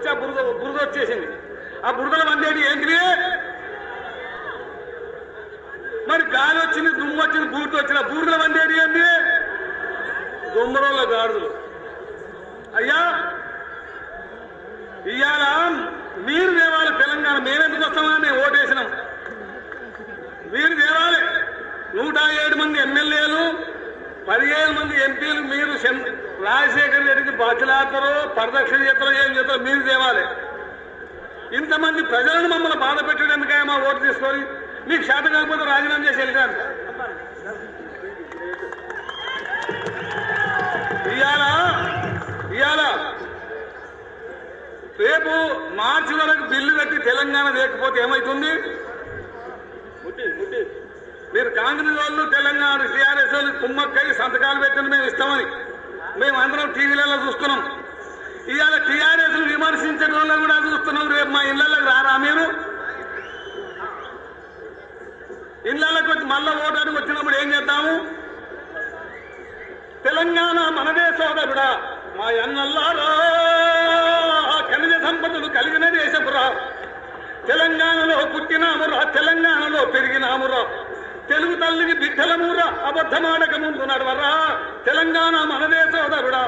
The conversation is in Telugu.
వచ్చి ఆ బురద వచ్చేసింది. ఆ బురదల వందేటి ఏంటివి? మరి గాలి వచ్చింది, దుమ్ము వచ్చింది, బూర్డు వచ్చిన బూర్దుల వందేటి ఏంటి? దొమ్మరోళ్ళ గాడుదలు. అయ్యా ఇవాళ మీరు దేవాలి తెలంగాణ. మేమెందుకు వస్తామని మేము ఓటేసినాం. మీరు దేవాలి. 107 మంది ఎమ్మెల్యేలు, 17 మంది ఎంపీలు. మీరు రాజశేఖర రెడ్డికి బాధ్యలాడతారో పరిరక్షణ చేస్తారో ఏం చేస్తారో మీరు దేవాలి. ఇంతమంది ప్రజలను మమ్మల్ని బాధ పెట్టడానికే మా ఓటు తీసుకొని మీకు శాతం కాకపోతే రాజీనామా చేసి వెళ్ళాను. ఇవాళ రేపు మార్చి వరకు బిల్లు కట్టి తెలంగాణ లేకపోతే ఏమవుతుంది? మీరు కాంగ్రెస్ వాళ్ళు తెలంగాణ టీఆర్ఎస్ వాళ్ళు కుమ్మక్కై సంతకాలు పెట్టిన మేము ఇస్తామని మేము అందరం టీవీలలో చూస్తున్నాం. ఇవాళ టీఆర్ఎస్ విమర్శించే వాళ్ళని కూడా చూస్తున్నాం. రేపు మా ఇళ్లలోకి రారా? మీరు ఇళ్లలోకి వచ్చి మళ్ళా ఓటానికి వచ్చినప్పుడు ఏం చేద్దాము? తెలంగాణ మనదే సోదరుడా, మా అన్నల్లారా, ఖనిజ సంపదలు కలిగిన దేశపురా, తెలంగాణలో పుట్టినామురా, తెలంగాణలో పెరిగినామురా, తెలుగు తల్లికి బిడ్డలమురా, అబద్ధమాడక ముందు నడవరా, తెలంగాణ మనదే సోదరుడా.